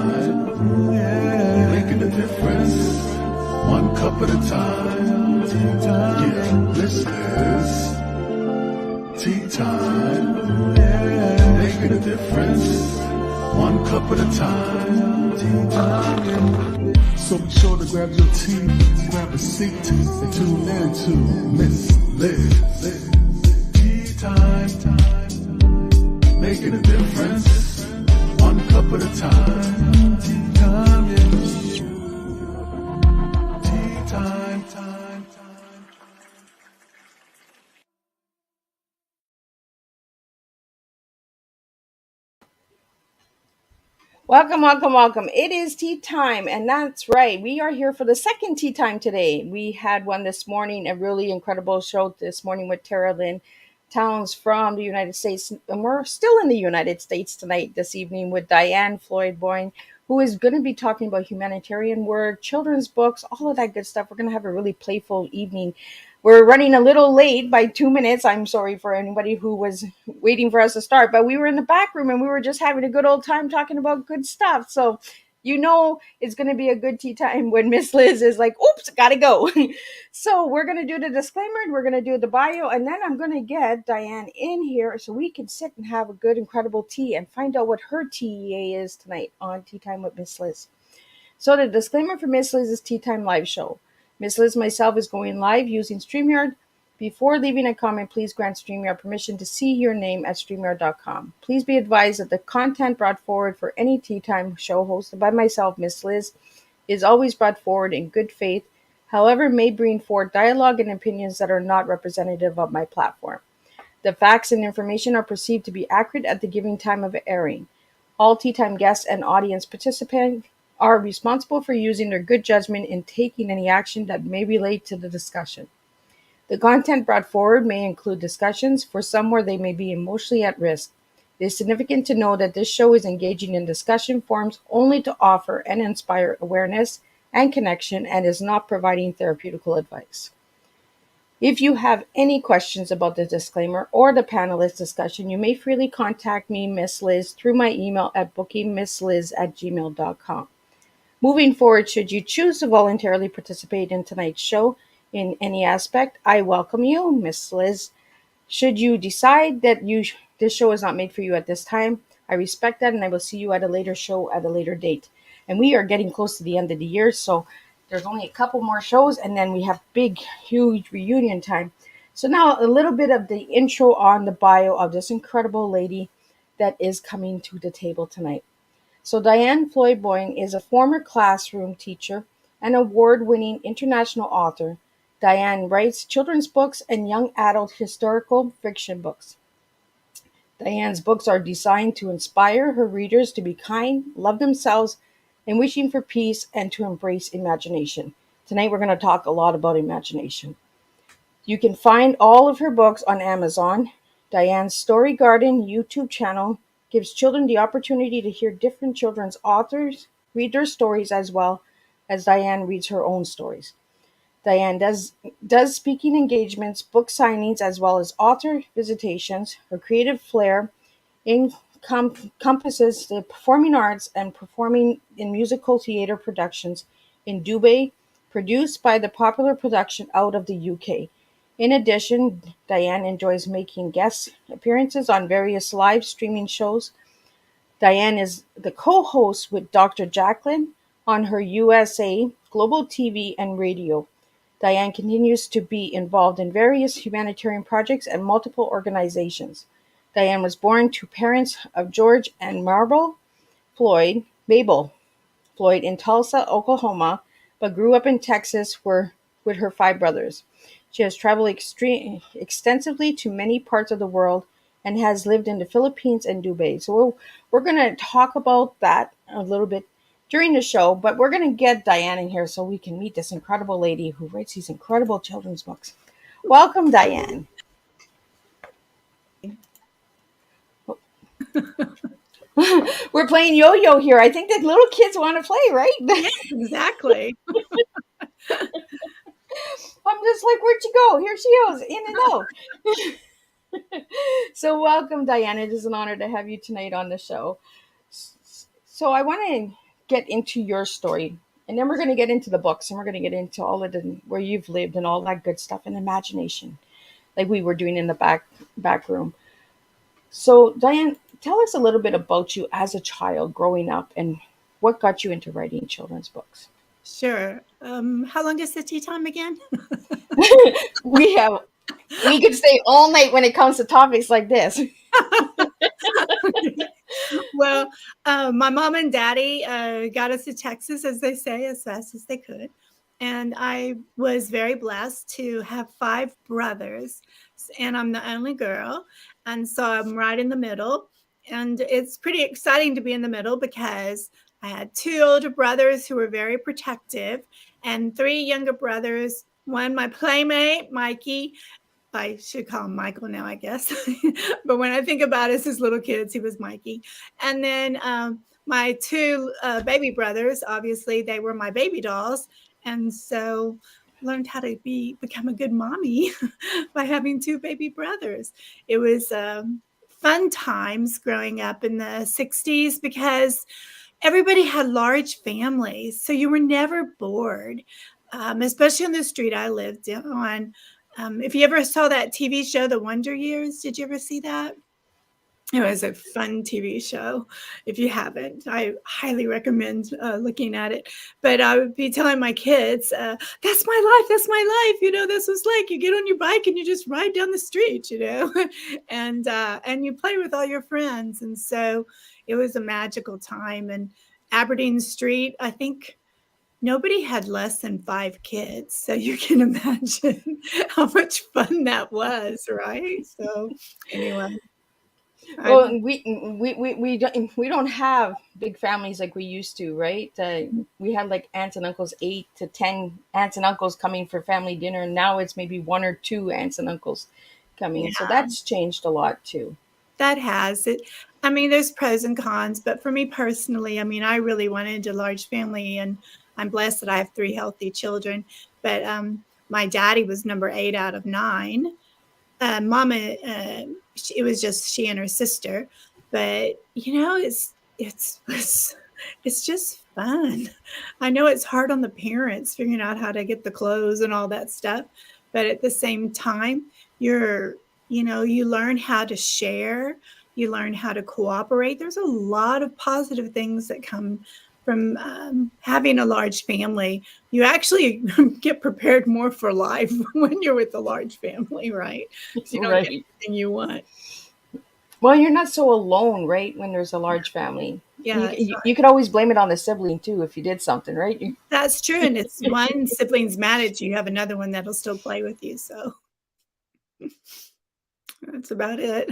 time, yeah, making a difference, one cup at a time. Tea time, yeah, this is tea time, yeah, making a difference, one cup at a time. Tea time, yeah. So be sure to grab your tea, grab a seat, and tune in to Miss Liz. Tea time. Making a difference, one cup at a time. Tea time, yeah. Tea time. Welcome. It is tea time, and that's right. We are here for the second tea time today. We had one this morning, a really incredible show this morning with Tara Lynn Towns from the United States. And we're still in the United States tonight, this evening, with Diann Floyd Boehm, who is going to be talking about humanitarian work, children's books, all of that good stuff. We're going to have a really playful evening. We're running a little late by 2 minutes. I'm sorry for anybody who was waiting for us to start, but we were in the back room and we were just having a good old time talking about good stuff. So, it's going to be a good tea time when Miss Liz is like, oops, gotta go. So, we're going to do the disclaimer and we're going to do the bio, and then I'm going to get Diann in here so we can sit and have a good, incredible tea and find out what her TEA is tonight on Tea Time with Miss Liz. So the disclaimer for Miss Liz's Tea Time live show. Miss Liz myself is going live using StreamYard. Before leaving a comment, please grant StreamYard permission to see your name at StreamYard.com. Please be advised that the content brought forward for any Tea Time show hosted by myself, Miss Liz, is always brought forward in good faith, however may bring forth dialogue and opinions that are not representative of my platform. The facts and information are perceived to be accurate at the given time of airing. All Tea Time guests and audience participants are responsible for using their good judgment in taking any action that may relate to the discussion. The content brought forward may include discussions for some where they may be emotionally at risk. It is significant to know that this show is engaging in discussion forums only to offer and inspire awareness and connection and is not providing therapeutical advice. If you have any questions about the disclaimer or the panelist discussion, you may freely contact me, Miss Liz, through my email at bookingmissliz@gmail.com. Moving forward, should you choose to voluntarily participate in tonight's show in any aspect, I welcome you, Miss Liz. Should you decide that this show is not made for you at this time, I respect that, and I will see you at a later show at a later date. And we are getting close to the end of the year, so there's only a couple more shows, and then we have big, huge reunion time. So now a little bit of the intro on the bio of this incredible lady that is coming to the table tonight. So Diann Floyd Boehm is a former classroom teacher and award-winning international author. Diann writes children's books and young adult historical fiction books. Diann's books are designed to inspire her readers to be kind, love themselves, and wishing for peace and to embrace imagination. Tonight we're going to talk a lot about imagination. You can find all of her books on Amazon. Diann's Story Garden YouTube channel gives children the opportunity to hear different children's authors read their stories as well as Diann reads her own stories. Diann does speaking engagements, book signings, as well as author visitations. Her creative flair encompasses the performing arts and performing in musical theater productions in Dubai, produced by the popular production out of the UK. In addition, Diann enjoys making guest appearances on various live streaming shows. Diann is the co-host with Dr. Jacqueline on her USA Global TV and radio. Diann continues to be involved in various humanitarian projects and multiple organizations. Diann was born to parents of George and Mabel Floyd in Tulsa, Oklahoma, but grew up in Texas with her 5 brothers. She has traveled extensively to many parts of the world and has lived in the Philippines and Dubai. So we're going to talk about that a little bit during the show, but we're going to get Diann in here so we can meet this incredible lady who writes these incredible children's books. Welcome, Diann. We're playing yo-yo here. I think that little kids want to play, right? Yes, exactly. I'm just like, where'd you go? Here she goes, in and out. So welcome, Diann. It is an honor to have you tonight on the show. So I want to get into your story, and then we're going to get into the books, and we're going to get into all of the where you've lived and all that good stuff and imagination, like we were doing in the back room. So, Diane, tell us a little bit about you as a child growing up and what got you into writing children's books. Sure. How long is the tea time again? we have we could stay all night when it comes to topics like this. Well, my mom and daddy got us to Texas, as they say, as fast as they could. And I was very blessed to have 5 brothers, and I'm the only girl. And so I'm right in the middle. And it's pretty exciting to be in the middle because I had 2 older brothers who were very protective, and 3 younger brothers. One, my playmate, Mikey, I should call him Michael now, I guess. But when I think about us as little kids, he was Mikey. And then my 2 baby brothers, obviously, they were my baby dolls. And so learned how to become a good mommy by having 2 baby brothers. It was fun times growing up in the 60s because everybody had large families. So you were never bored, especially on the street I lived on. If you ever saw that TV show, The Wonder Years, did you ever see that? It was a fun TV show. If you haven't, I highly recommend looking at it. But I would be telling my kids, that's my life. That's my life. This was like you get on your bike and you just ride down the street, and you play with all your friends. And so it was a magical time. And Aberdeen Street, I think nobody had less than 5 kids. So you can imagine how much fun that was, right? So anyway. Well, we don't have big families like we used to, right? We had like aunts and uncles, 8 to 10 aunts and uncles coming for family dinner, and now it's maybe 1 or 2 aunts and uncles coming. So Yeah, that's changed a lot too. that has it. I mean, there's pros and cons, but for me personally, I mean, I really wanted a large family, and I'm blessed that I have 3 healthy children. But my daddy was number 8 out of 9. Mama, it was just she and her sister, but it's just fun. I know it's hard on the parents figuring out how to get the clothes and all that stuff, but at the same time, you learn how to share, you learn how to cooperate. There's a lot of positive things that come from having a large family. You actually get prepared more for life when you're with a large family, right? So you don't get Right. everything you want. Well, you're not so alone, right? When there's a large family, Yeah, you that's you could always blame it on the sibling too if you did something, right? That's true. And it's one sibling's mad at you, you have another one that'll still play with you. So that's about it.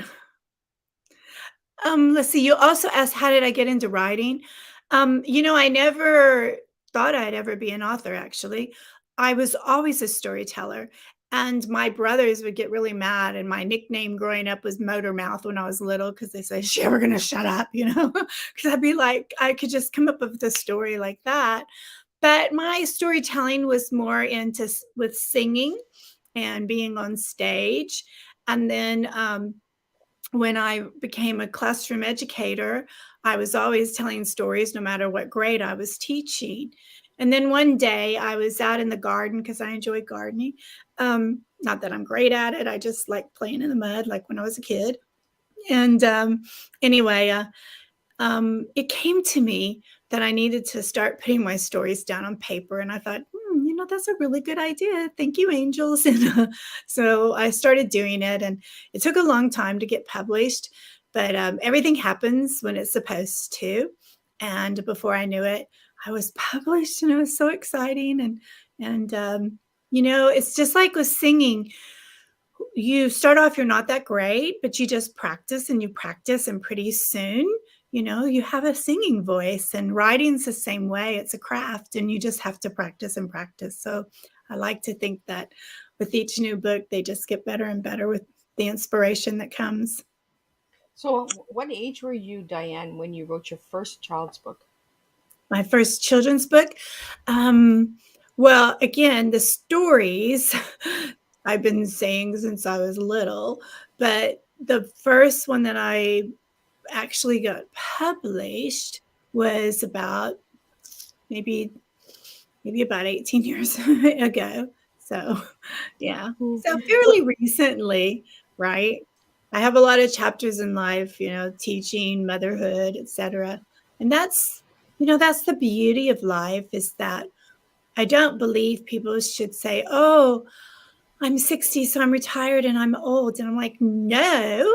Let's see. You also asked, how did I get into writing? I never thought I'd ever be an author, actually. I was always a storyteller. And my brothers would get really mad. And my nickname growing up was Motor Mouth when I was little because they said, "Is she ever going to shut up?" Because I'd be like, I could just come up with a story like that. But my storytelling was more with singing and being on stage. And then when I became a classroom educator, I was always telling stories no matter what grade I was teaching. And then one day I was out in the garden because I enjoy gardening. Not that I'm great at it, I just like playing in the mud like when I was a kid. And anyway, it came to me that I needed to start putting my stories down on paper. And I thought, that's a really good idea. Thank you, angels. And so I started doing it, and it took a long time to get published, but everything happens when it's supposed to. And before I knew it, I was published, and it was so exciting. And it's just like with singing. You start off, you're not that great, but you just practice and you practice, and pretty soon, you have a singing voice. And writing's the same way. It's a craft, and you just have to practice and practice. So I like to think that with each new book, they just get better and better with the inspiration that comes. So, what age were you, Diane, when you wrote your first child's book? My first children's book. Well, again, the stories I've been saying since I was little, but the first one that I actually got published was about maybe about 18 years ago. So, yeah. So fairly recently, right? I have a lot of chapters in life, teaching, motherhood, etc. And that's the beauty of life, is that I don't believe people should say, "Oh, I'm 60, so I'm retired and I'm old." And I'm like, "No,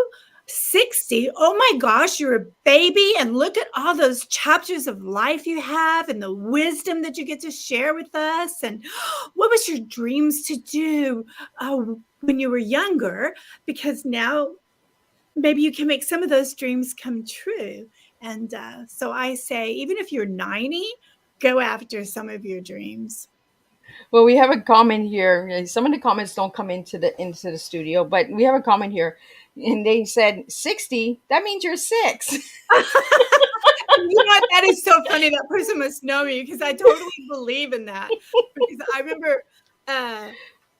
60? Oh my gosh, you're a baby. And look at all those chapters of life you have and the wisdom that you get to share with us. And what was your dreams to do when you were younger? Because now maybe you can make some of those dreams come true." And so I say, even if you're 90, go after some of your dreams. Well, we have a comment here. Some of the comments don't come into the studio, but we have a comment here, and they said 60. That means you're 6. You know what? That is so funny. That person must know me, because I totally believe in that. Because I remember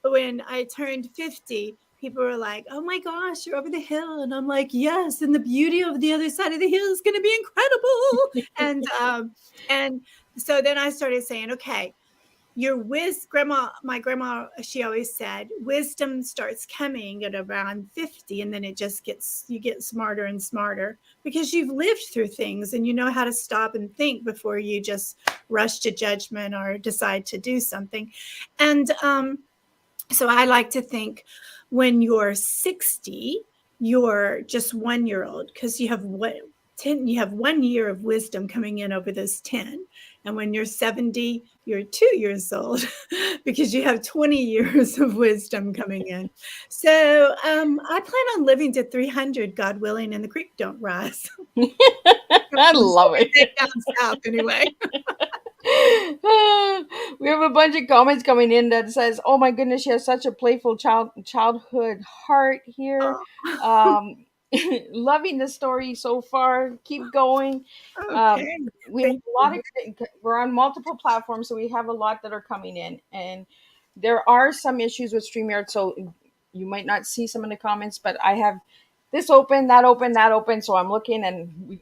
when I turned 50, people were like, "Oh my gosh, you're over the hill." And I'm like, "Yes. And the beauty of the other side of the hill is going to be incredible." And so then I started saying, "Okay, my grandma, she always said, wisdom starts coming at around 50, and then you get smarter and smarter, because you've lived through things and you know how to stop and think before you just rush to judgment or decide to do something." And so I like to think, when you're 60, you're just 1 year old, because you have 1 year of wisdom coming in over those 10. And when you're 70, you're 2 years old, because you have 20 years of wisdom coming in. So I plan on living to 300, God willing, and the creek don't rise. I love it. Down south, anyway. We have a bunch of comments coming in that says, "Oh my goodness, she has such a playful childhood heart here. Oh, Um, loving the story so far. Keep going." Um, okay. we have Thank a lot you. of we're on multiple platforms, so we have a lot that are coming in, and there are some issues with StreamYard, so you might not see some of the comments, but I have this open, that open, that open, so I'm looking, and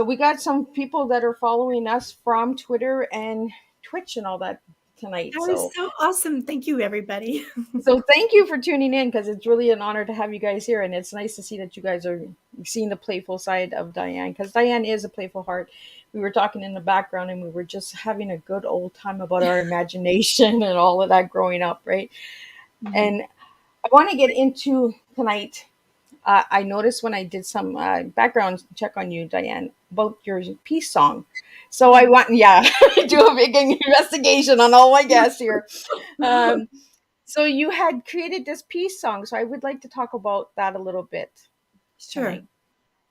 we got some people that are following us from Twitter and Twitch and all that tonight. That is So so awesome. Thank you, everybody. so thank you for tuning in, because it's really an honor to have you guys here, and it's nice to see that you guys are seeing the playful side of Diann, because Diann is a playful heart. We were talking in the background, and we were just having a good old time about our imagination and all of that growing up, right? And I want to get into tonight. I noticed when I did some background check on you, Diann, about your peace song. So I want, yeah, do a big investigation on all my guests here. Um, so you had created this peace song. So I would like to talk about that a little bit Sure. tonight.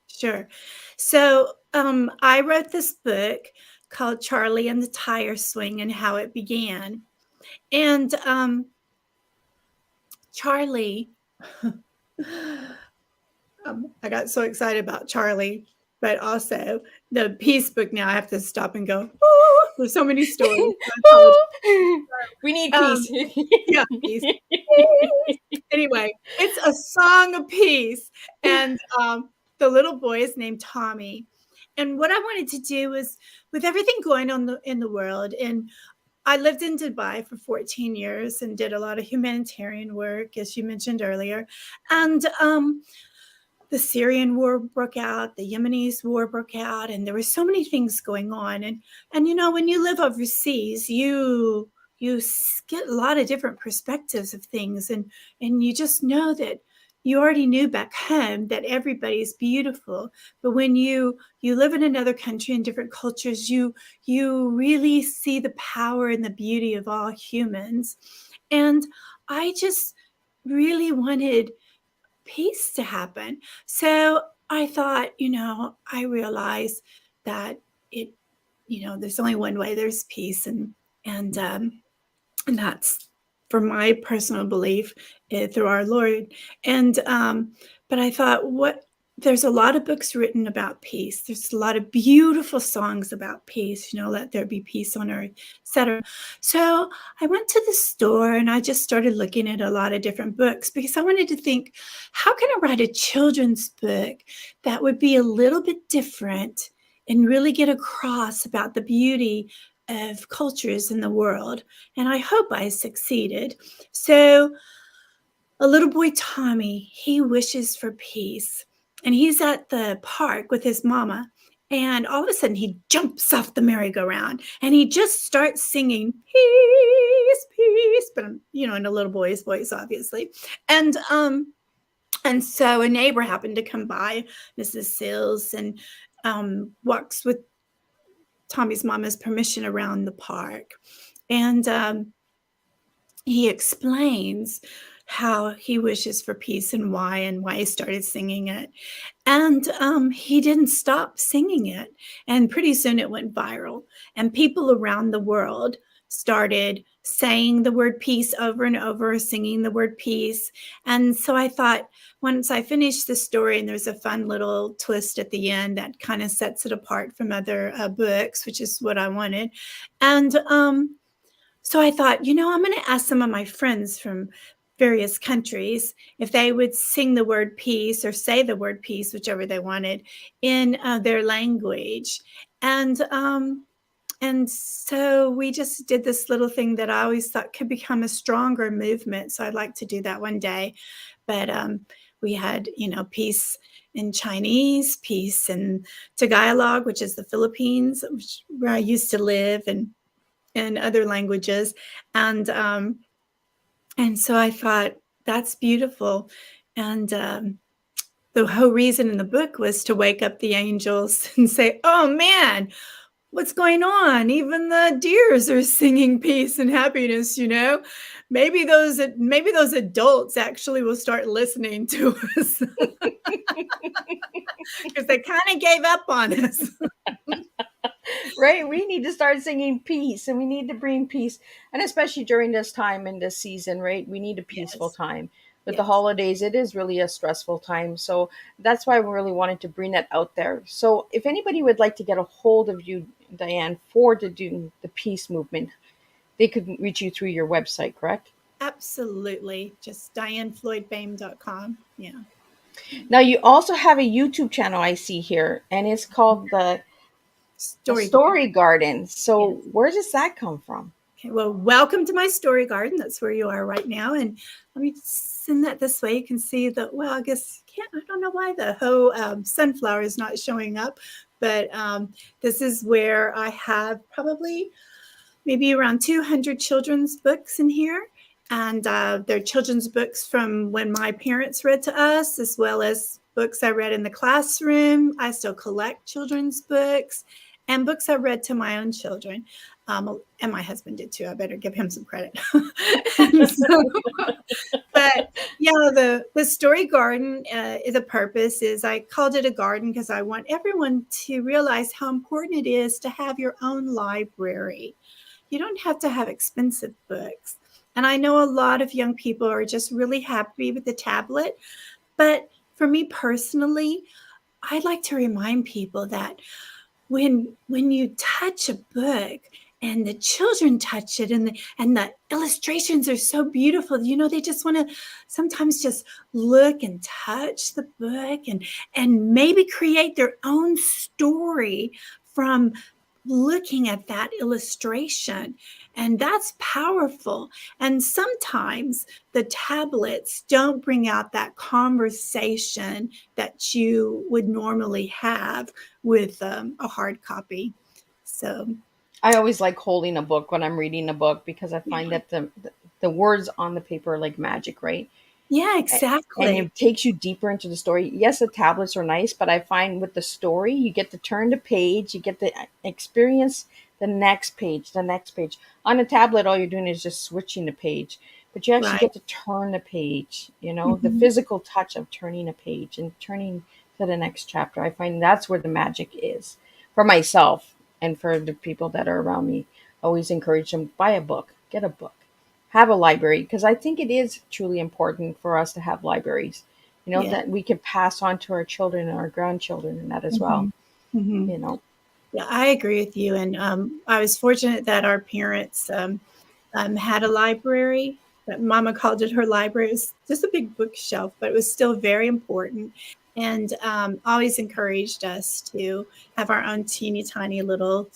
Sure. So I wrote this book called Charlie and the Tire Swing, and How It Began. And Charlie, I got so excited about Charlie, but also the peace book. Now I have to stop and go, "Ooh," there's so many stories. I apologize. We need Um, peace. yeah, peace. Anyway, it's a song of peace. And the little boy is named Tommy. And what I wanted to do was, with everything going on in the world, and I lived in Dubai for 14 years and did a lot of humanitarian work, as you mentioned earlier. And the Syrian war broke out, the Yemenis war broke out, and there were so many things going on. And when you live overseas, you get a lot of different perspectives of things, and you just know that you already knew back home that everybody's beautiful, but when you live in another country and different cultures, you really see the power and the beauty of all humans. And I just really wanted peace to happen. So I thought, I realized that it, there's only one way there's peace, and that's, for my personal belief, through our Lord. And but I thought, there's a lot of books written about peace. There's a lot of beautiful songs about peace, "Let there be peace on earth," etc. So I went to the store and I just started looking at a lot of different books, because I wanted to think, how can I write a children's book that would be a little bit different and really get across about the beauty of cultures in the world, and I hope I succeeded. So a little boy, Tommy, he wishes for peace, and he's at the park with his mama. And all of a sudden, he jumps off the merry-go-round and he just starts singing, peace, peace, but in a little boy's voice, obviously. And so a neighbor happened to come by, Mrs. Sills, and walks with Tommy's mama's permission around the park. And he explains how he wishes for peace and why he started singing it. And he didn't stop singing it. And pretty soon it went viral. And people around the world started saying the word peace over and over, singing the word peace. And so I thought, once I finished the story, and there's a fun little twist at the end that kind of sets it apart from other books, which is what I wanted. And so I thought, I'm going to ask some of my friends from various countries if they would sing the word peace or say the word peace, whichever they wanted, in their language. And so we just did this little thing that I always thought could become a stronger movement. So I'd like to do that one day. But we had, peace in Chinese, peace in Tagalog, which is the Philippines, where I used to live, and other languages. And so I thought, that's beautiful. And the whole reason in the book was to wake up the angels and say, oh man, what's going on? Even the deers are singing peace and happiness, Maybe those adults actually will start listening to us because they kind of gave up on us. Right, we need to start singing peace, and we need to bring peace, and especially during this time in this season, right? We need a peaceful time. With the holidays, it is really a stressful time, so that's why we really wanted to bring that out there. So if anybody would like to get a hold of you, Diann, for to do the peace movement, they could reach you through your website, correct? Absolutely. Just diannfloydboehm.com. Yeah. Now you also have a YouTube channel I see here, and it's called the Story Garden. So Yes. where does that come from? Okay, well, welcome to my story garden. That's where you are right now. And let me send that this way. You can see that, well, I guess, I don't know why the whole sunflower is not showing up, but this is where I have probably maybe around 200 children's books in here. And they're children's books from when my parents read to us, as well as books I read in the classroom. I still collect children's books and books I read to my own children. And my husband did too. I better give him some credit. But yeah, the story garden, the purpose is I called it a garden because I want everyone to realize how important it is to have your own library. You don't have to have expensive books. And I know a lot of young people are just really happy with the tablet. But for me personally, I'd like to remind people that when you touch a book and the children touch it, and the illustrations are so beautiful, they just want to sometimes just look and touch the book and maybe create their own story from looking at that illustration. And that's powerful. And sometimes the tablets don't bring out that conversation that you would normally have with a hard copy. So I always like holding a book when I'm reading a book because I find that the words on the paper are like magic, right? yeah, And exactly. it takes you deeper into the story. Yes, the tablets are nice, but I find with the story, you get to turn the page, you get to experience the next page, the next page. On a tablet, all you're doing is just switching the page, but you actually Right. get to turn the page, the Mhm. physical touch of turning a page and turning to the next chapter. I find that's where the magic is for myself and for the people that are around me. I always encourage them, buy a book, get a book, have a library, because I think it is truly important for us to have libraries, Yeah. that we can pass on to our children and our grandchildren and that as well, Mhm. Mhm. you know. Yeah, I agree with you. And I was fortunate that our parents had a library. But Mama called it her library. It was just a big bookshelf, but it was still very important. And always encouraged us to have our own teeny tiny little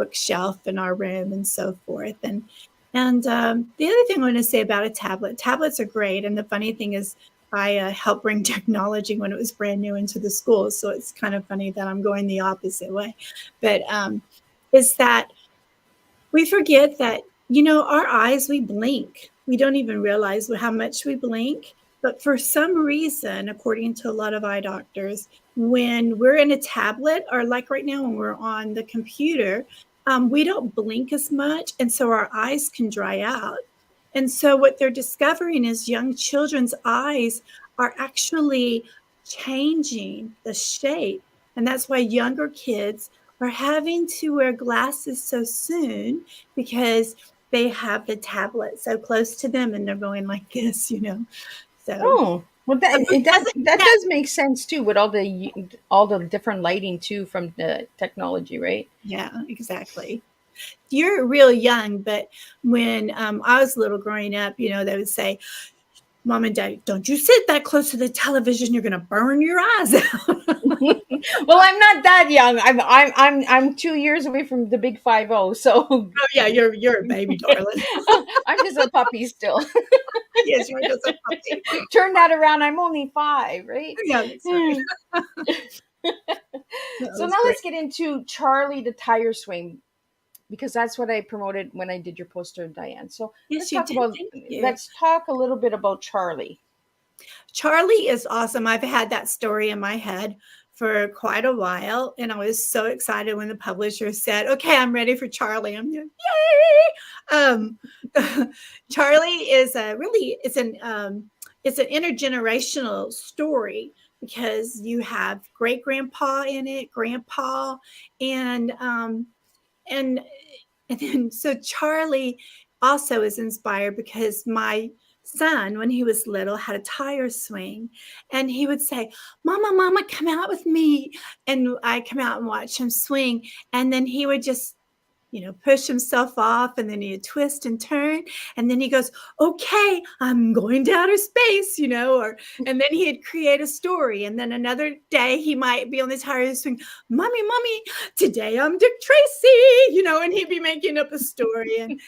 bookshelf in our room and so forth. And the other thing I want to say about a tablet, tablets are great. And the funny thing is, I helped bring technology when it was brand new into the schools. So it's kind of funny that I'm going the opposite way. But is that we forget that, our eyes, we blink. We don't even realize how much we blink. But for some reason, according to a lot of eye doctors, when we're in a tablet, or like right now when we're on the computer, we don't blink as much. And so our eyes can dry out. And so what they're discovering is young children's eyes are actually changing the shape. And that's why younger kids are having to wear glasses so soon, because they have the tablet so close to them and they're going like this. So Oh, well, that it doesn't, that yeah, does make sense too, with all the different lighting too from the technology, right? yeah, exactly. You're real young, but when I was little growing up, they would say, Mom and Dad, don't you sit that close to the television. You're going to burn your eyes out. Well, I'm not that young. I'm 2 years away from the big 50. So Oh yeah, you're a baby, darling. I'm just a puppy still. Yes, you're just a puppy. Turn that around. I'm only 5, right? Yeah, that's right. That So was now great. let's get into Charlie the Tire Swing, because that's what I promoted when I did your poster, Diane. So Yes, you did. Thank you. let's talk a little bit about Charlie. Charlie is awesome. I've had that story in my head for quite a while, and I was so excited when the publisher said, "Okay, I'm ready for Charlie." I'm like, "Yay!" Charlie is it's an intergenerational story, because you have great grandpa in it, grandpa, and and and then so Charlie also is inspired because my son, when he was little, had a tire swing, and he would say, "Mama, Mama, come out with me." And I come out and watch him swing. And then he would just, push himself off, and then he'd twist and turn. And then he goes, "Okay, I'm going to outer space," and then he'd create a story. And then another day he might be on the tire swing, "Mommy, Mommy, today I'm Dick Tracy," and he'd be making up a story.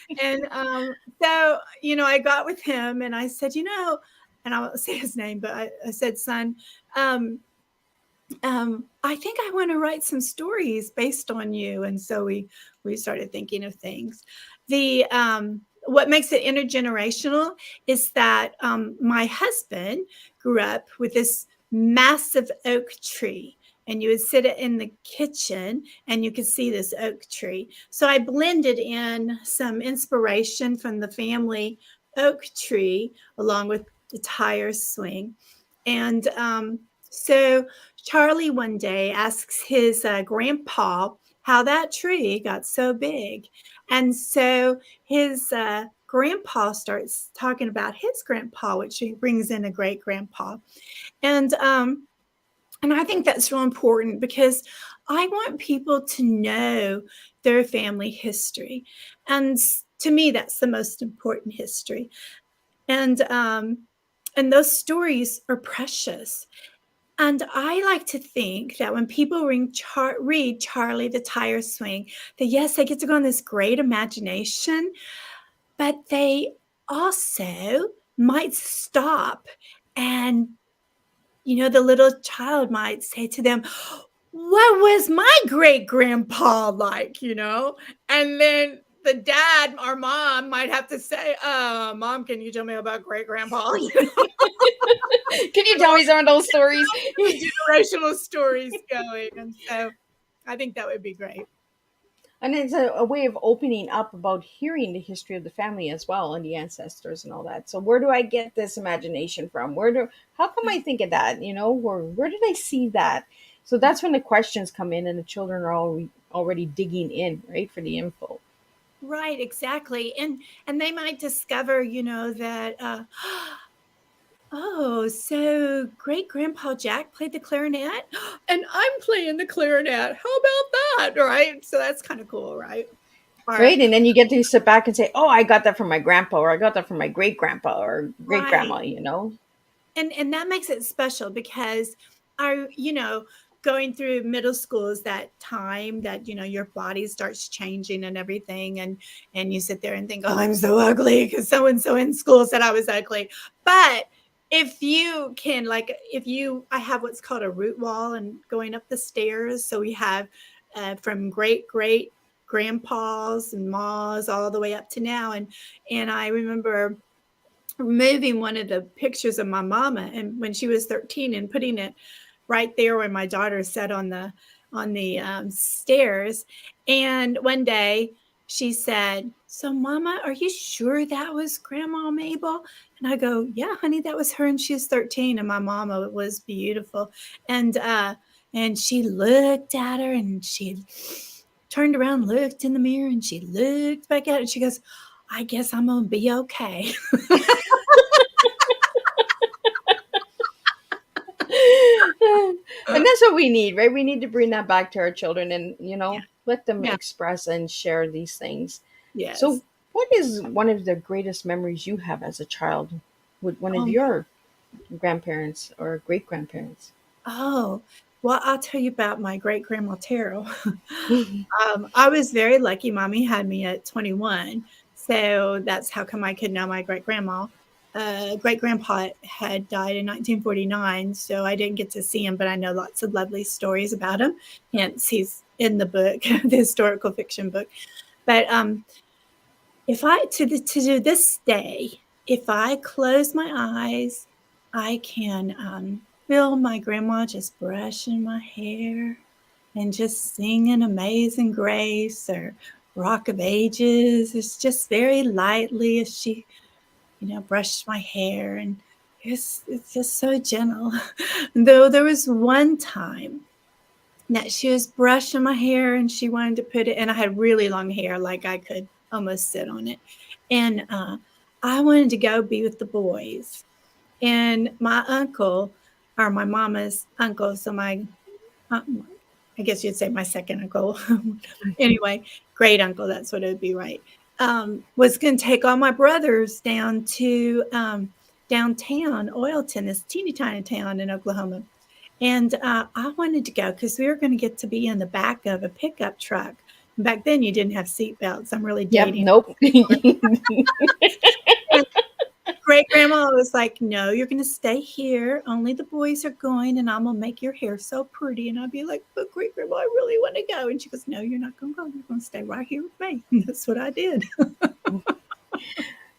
So, I got with him and I said, and I won't say his name, but I said, "Son, um, I think I want to write some stories based on you." And so we started thinking of things. The What makes it intergenerational is that my husband grew up with this massive oak tree, and you would sit in the kitchen and you could see this oak tree. So I blended in some inspiration from the family oak tree along with the tire swing. And so Charlie one day asks his grandpa how that tree got so big. And so his grandpa starts talking about his grandpa, which brings in a great grandpa. And I think that's real important, because I want people to know their family history. And to me, that's the most important history. And those stories are precious. And I like to think that when people read Charlie the Tire Swing, that yes, they get to go on this great imagination, but they also might stop, and the little child might say to them, "What was my great grandpa like?" And then the dad or mom might have to say, "Mom, can you tell me about great grandpa?" Can you tell me some of those stories? Generational stories going. And so I think that would be great. And it's a way of opening up about hearing the history of the family as well, and the ancestors and all that. So where do I get this imagination from? How come I think of that? Where did I see that? So that's when the questions come in, and the children are already digging in, right, for the info. Right, exactly. And they might discover, that oh, so great grandpa Jack played the clarinet, and I'm playing the clarinet. How about that? Right? So that's kind of cool, right? Or Right, and then you get to sit back and say, "Oh, I got that from my grandpa, or I got that from my great grandpa or great right. grandma." And that makes it special, because our, going through middle school is that time that, you know, your body starts changing and everything. And you sit there and think, oh, I'm so ugly because so and so in school said I was ugly. But if you can, like, I have what's called a root wall and going up the stairs. So we have from great grandpas and ma's all the way up to now. And I remember moving one of the pictures of my mama and when she was 13 and putting it right there where my daughter sat on the stairs. And one day she said, so mama, are you sure that was Grandma Mabel? And I go, yeah, honey, that was her. And she was 13. And my mama was beautiful. And she looked at her and she turned around, looked in the mirror, and she looked back at it. And she goes, I guess I'm going to be okay. And that's what we need, right? We need to bring that back to our children and, Yeah. let them Yeah. express and share these things. Yes. So, what is one of the greatest memories you have as a child with one of Oh, your grandparents or great grandparents? oh, well, I'll tell you about my great grandma Terrell. I was very lucky. Mommy had me at 21. So that's how come I could know my great grandma. Great grandpa had died in 1949. So I didn't get to see him, but I know lots of lovely stories about him. Hence, he's in the book, the historical fiction book. But if I to this day, if I close my eyes, I can feel my grandma just brushing my hair and just singing Amazing Grace or Rock of Ages. It's just very lightly as she, you know, brushed my hair, and it's just so gentle. Though there was one time that she was brushing my hair and she wanted to put it, and I had really long hair, like I could almost sit on it. And I wanted to go be with the boys. And my uncle, or my mama's uncle, so uh, I guess you'd say my second uncle, anyway, great uncle, that's what it would be, right? Was going to take all my brothers down to downtown Oilton, this teeny tiny town in Oklahoma. And I wanted to go because we were going to get to be in the back of a pickup truck. And back then, you didn't have seatbelts. I'm really Yep, dating. nope. And great grandma was like, no, you're going to stay here. Only the boys are going, and I'm going to make your hair so pretty. And I'd be like, but great grandma, I really want to go. And she goes, no, you're not going to go. You're going to stay right here with me. And that's what I did.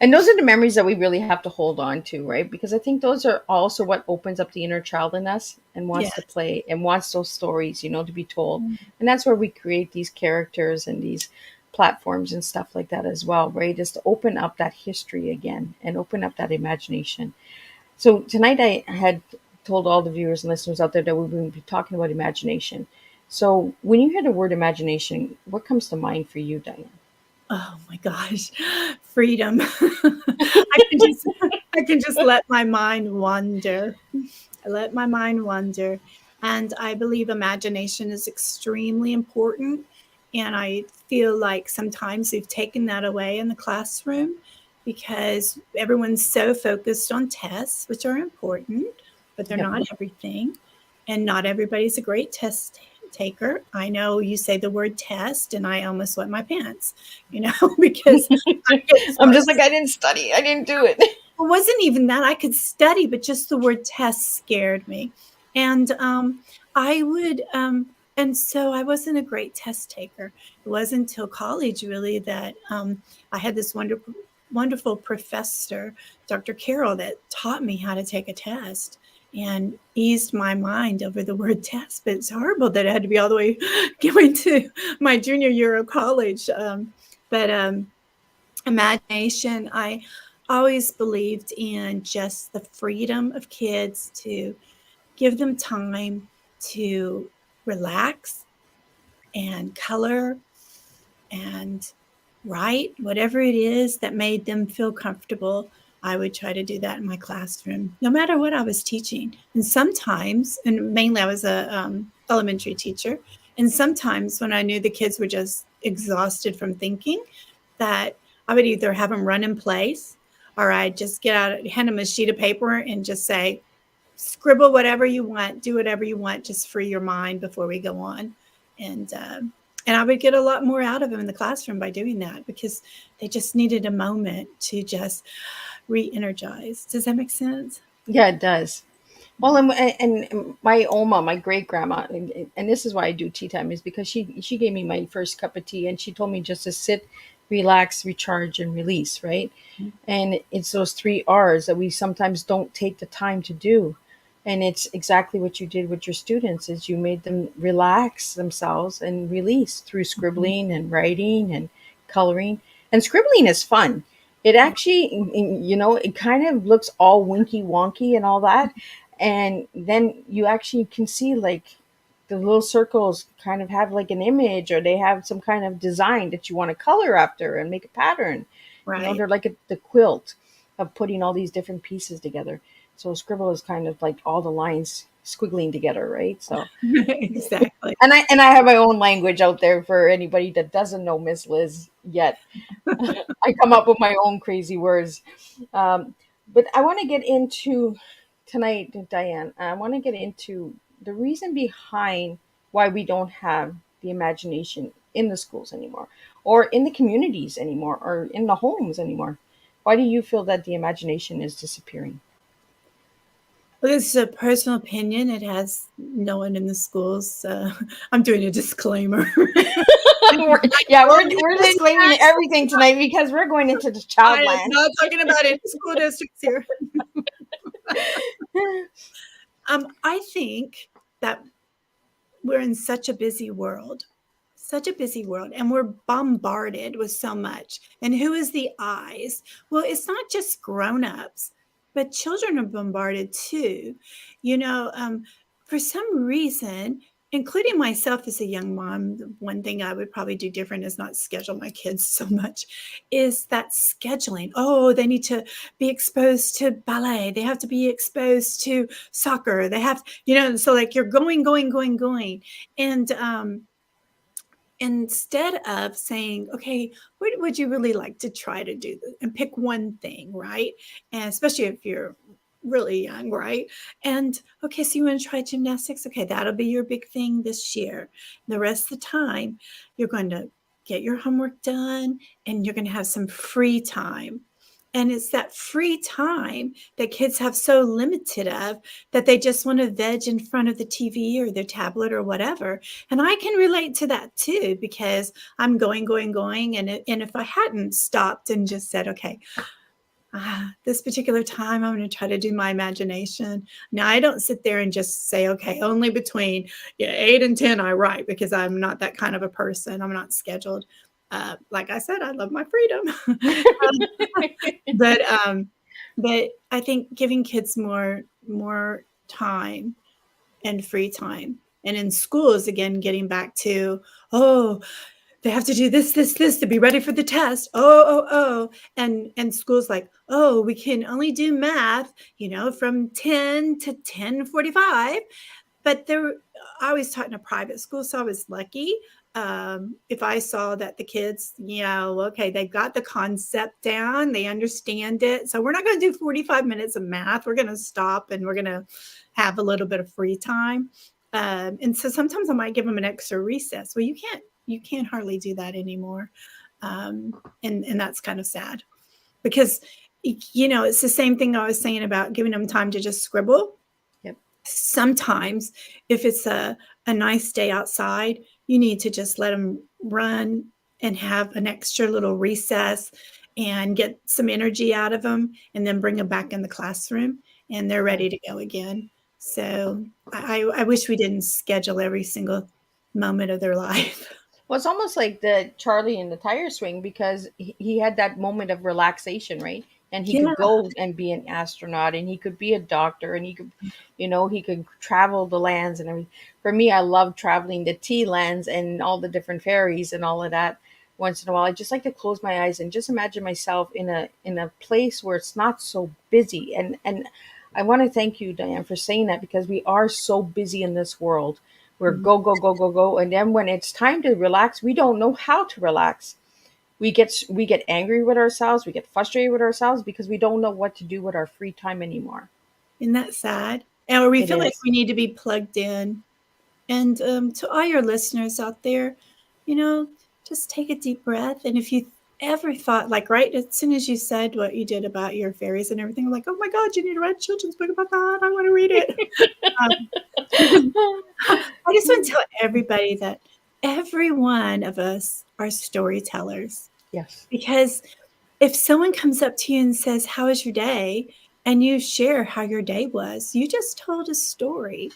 And those are the memories that we really have to hold on to, right? Because I think those are also what opens up the inner child in us and wants to Yes. play and wants those stories, to be told. And that's where we create these characters and these platforms and stuff like that as well, right? Is to open up that history again and open up that imagination. So tonight I had told all the viewers and listeners out there that we would be talking about imagination. So when you hear the word imagination, what comes to mind for you, Diann? Oh my gosh, freedom. I can just let my mind wander. I let my mind wander. And I believe imagination is extremely important. And I feel like sometimes we've taken that away in the classroom because everyone's so focused on tests, which are important, but they're Yep. not everything. And not everybody's a great test taker. I know you say the word test, and I almost wet my pants, because I get I'm so just like, I didn't study, I didn't do it. it wasn't even that I could study, but just the word test scared me. And I would, and so I wasn't a great test taker. It wasn't until college, really, that I had this wonderful professor, Dr. Carroll, that taught me how to take a test and eased my mind over the word test. But it's horrible that it had to be all the way going to my junior year of college. But imagination, I always believed in just the freedom of kids to give them time to relax and color and write whatever it is that made them feel comfortable. I would try to do that in my classroom, no matter what I was teaching. And sometimes, and mainly I was a elementary teacher, and sometimes when I knew the kids were just exhausted from thinking, that I would either have them run in place or I'd just hand them a sheet of paper and just say, scribble whatever you want, do whatever you want, just free your mind before we go on. And I would get a lot more out of them in the classroom by doing that, because they just needed a moment to just re-energize. Does that make sense? Yeah, it does. Well, and my Oma, my great grandma, and this is why I do tea time, is because she gave me my first cup of tea, and she told me just to sit, relax, recharge, and release, right? And it's those three R's that we sometimes don't take the time to do. And it's exactly what you did with your students, is you made them relax themselves and release through Mhm. scribbling and writing and coloring. And scribbling is fun. It Yeah. actually, it kind of looks all winky wonky and all that. And then you actually can see like the little circles kind of have like an image, or they have some kind of design that you want to color after and make a pattern. Right. They're like the quilt of putting all these different pieces together. So scribble is kind of like all the lines squiggling together, right? So, Exactly. and I have my own language out there for anybody that doesn't know Miss Liz yet. I come up with my own crazy words. Um, but I want to get into tonight, Dianne. I want to get into the reason behind why we don't have the imagination in the schools anymore, or in the communities anymore, or in the homes anymore. Why do you feel that the imagination is disappearing? Well, this is a personal opinion. It has no one in the schools. I'm doing a disclaimer. Yeah, Don't we're take disclaiming that. everything tonight because we're going into the I child am land. not talking about any school districts here. I think that we're in such a busy world, and we're bombarded with so much. And who is the eyes? Well, it's not just grown-ups, but children are bombarded too. You know, for some reason, including myself as a young mom, the one thing I would probably do different is not schedule my kids so much, is that scheduling. Oh, they need to be exposed to ballet. They have to be exposed to soccer. They have, so like you're going. And instead of saying, okay, what would you really like to try to do and pick one thing, right? And especially if you're really young, right? And okay, so you want to try gymnastics? Okay, that'll be your big thing this year. The rest of the time, you're going to get your homework done and you're going to have some free time. And it's that free time that kids have so limited of, that they just want to veg in front of the TV or their tablet or whatever. And I can relate to that too, because I'm going. And if I hadn't stopped and just said, okay, this particular time, I'm going to try to do my imagination. Now, I don't sit there and just say, okay, only between 8 and 10 I write, because I'm not that kind of a person. I'm not scheduled. Like I said, I love my freedom. but but I think giving kids more time and free time. And in schools, again, getting back to, oh, they have to do this to be ready for the test. Oh. And schools like, oh, we can only do math, from 10 to 10:45. But I was taught in a private school, so I was lucky. If I saw that the kids, okay, they got the concept down, they understand it. So we're not going to do 45 minutes of math. We're going to stop and we're going to have a little bit of free time. And so sometimes I might give them an extra recess. Well, you can't hardly do that anymore. And that's kind of sad, because, it's the same thing I was saying about giving them time to just scribble. Yep. Sometimes if it's a nice day outside, you need to just let them run and have an extra little recess and get some energy out of them, and then bring them back in the classroom and they're ready to go again. So I wish we didn't schedule every single moment of their life. Well, it's almost like the Charlie in the tire swing, because he had that moment of relaxation, right? And he could Yeah. go and be an astronaut, and he could be a doctor, and he could, he could travel the lands and everything. For me, I love traveling the tea lands and all the different ferries and all of that. Once in a while, I just like to close my eyes and just imagine myself in a place where it's not so busy. And I want to thank you, Diane, for saying that, because we are so busy in this world. We're go, and then when it's time to relax, we don't know how to relax. We get angry with ourselves, we get frustrated with ourselves, because we don't know what to do with our free time anymore. Isn't that sad? or we It feel like is. we need to be plugged in. And to all your listeners out there, you know, just take a deep breath. And if you ever thought, like, right as soon as you said what you did about your fairies and everything, I'm like, oh my God, you need to write a children's book about that. I want to read it. Um, I just want to tell everybody that every one of us are storytellers, Yes. because if someone comes up to you and says, how was your day? And you share how your day was, you just told a story.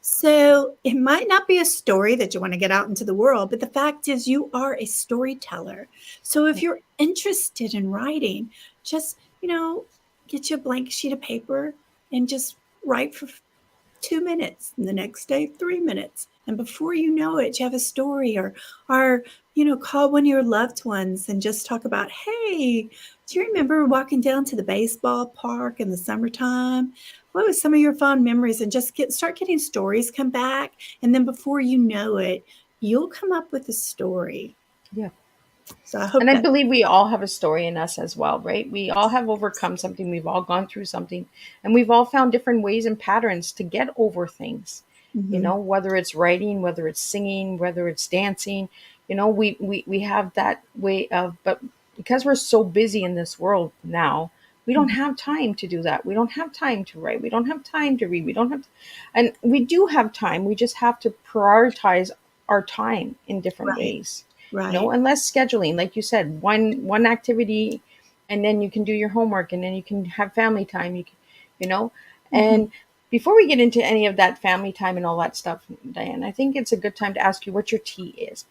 So it might not be a story that you want to get out into the world, but the fact is you are a storyteller. So if you're interested in writing, just, get you a blank sheet of paper and just write for 2 minutes, and the next day 3 minutes, and before you know it, you have a story. Or call one of your loved ones and just talk about, hey, do you remember walking down to the baseball park in the summertime? What was some of your fond memories? And just start getting stories come back, and then before you know it, you'll come up with a story. Yeah. So I hope And I that. believe we all have a story in us as well, right? We all have overcome something. We've all gone through something, and we've all found different ways and patterns to get over things. Mhm. Whether it's writing, whether it's singing, whether it's dancing, we have that way of, but because we're so busy in this world now, we don't Mhm. have time to do that. We don't have time to write. We don't have time to read. We don't have, and we do have time. We just have to prioritize our time in different Right, ways, right. and less scheduling, like you said, one activity, and then you can do your homework, and then you can have family time. You know Mhm. and before we get into any of that family time and all that stuff, Diane, I think it's a good time to ask you what your tea is.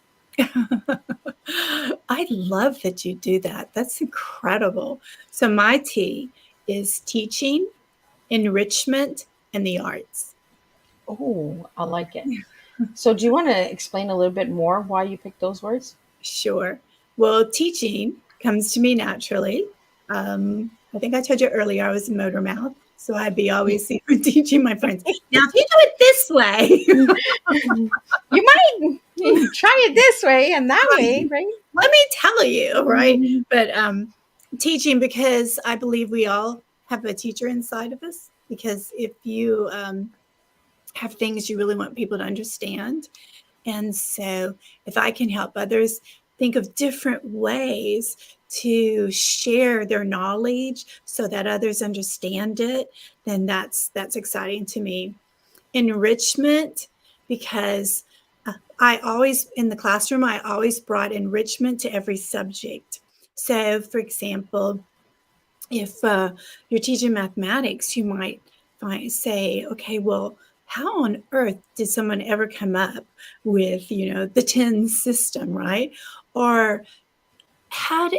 I love that you do that. That's incredible. So my T is teaching, enrichment, and the arts. Oh, I like it. So do you want to explain a little bit more why you picked those words? Sure. Well, teaching comes to me naturally. I think I told you earlier I was a motor mouth, so I'd be always teaching my friends. Now, if you do it this way, You might try it this way and that way, right? let me tell you, right? But teaching, because I believe we all have a teacher inside of us. Because if you have things you really want people to understand, and so if I can help others think of different ways to share their knowledge so that others understand it, then that's exciting to me. Enrichment, because I always, in the classroom, I always brought enrichment to every subject. So, for example, if you're teaching mathematics, you might say, okay, well, how on earth did someone ever come up with, the 10 system, right? Or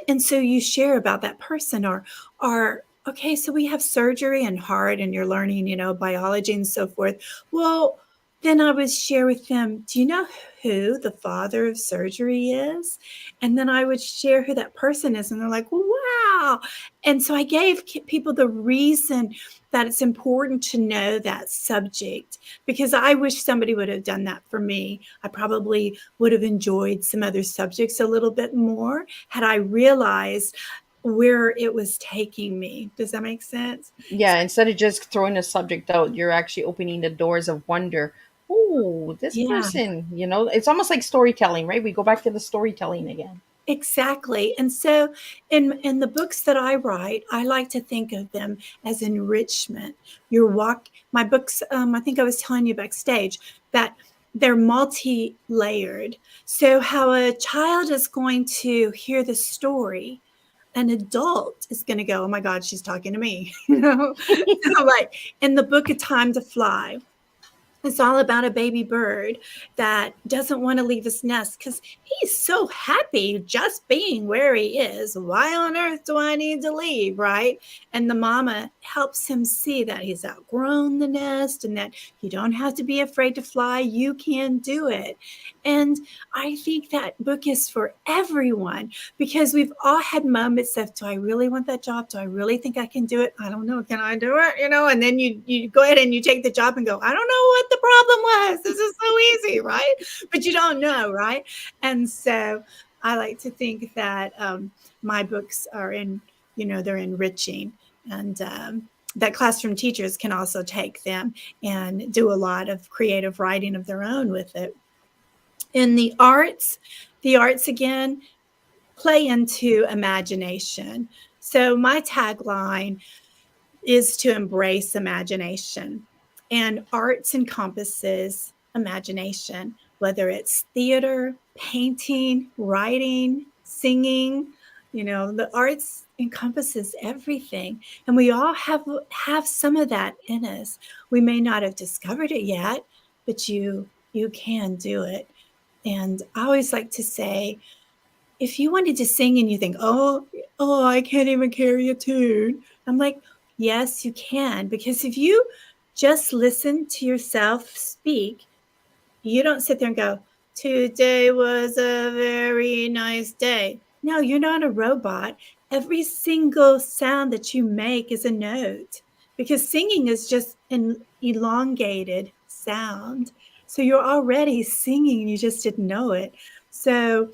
and so you share about that person. Or okay, so we have surgery and heart, and you're learning, biology and so forth. Well, then I would share with them, do you know who the father of surgery is? And then I would share who that person is, and they're like, wow. And so I gave people the reason that it's important to know that subject, because I wish somebody would have done that for me. I probably would have enjoyed some other subjects a little bit more had I realized where it was taking me. Does that make sense? Yeah, instead of just throwing a subject out, you're actually opening the doors of wonder. Oh, this Yeah, person, it's almost like storytelling, right? We go back to the storytelling again. exactly. And so in the books that I write, I like to think of them as enrichment. My books, I think I was telling you backstage that they're multi-layered. So how a child is going to hear the story, an adult is going to go, oh my God, she's talking to me. So like in the book, A Time to Fly, it's all about a baby bird that doesn't want to leave his nest because he's so happy just being where he is. Why on earth do I need to leave? Right. And the mama helps him see that he's outgrown the nest and that you don't have to be afraid to fly. You can do it. And I think that book is for everyone, because we've all had moments of, do I really want that job? Do I really think I can do it? I don't know. Can I do it? And then you go ahead and you take the job and go, I don't know what the problem was. This is so easy, right? But you don't know, right? And so I like to think that my books are they're enriching. And that classroom teachers can also take them and do a lot of creative writing of their own with it. In the arts again play into imagination. So my tagline is to embrace imagination, and arts encompasses imagination, whether it's theater, painting, writing, singing. The arts encompasses everything, and we all have some of that in us. We may not have discovered it yet, but you can do it. And I always like to say, if you wanted to sing and you think, oh, I can't even carry a tune, I'm like, yes, you can. Because if you just listen to yourself speak, you don't sit there and go, today was a very nice day. No, you're not a robot. Every single sound that you make is a note, because singing is just an elongated sound. So you're already singing, you just didn't know it. So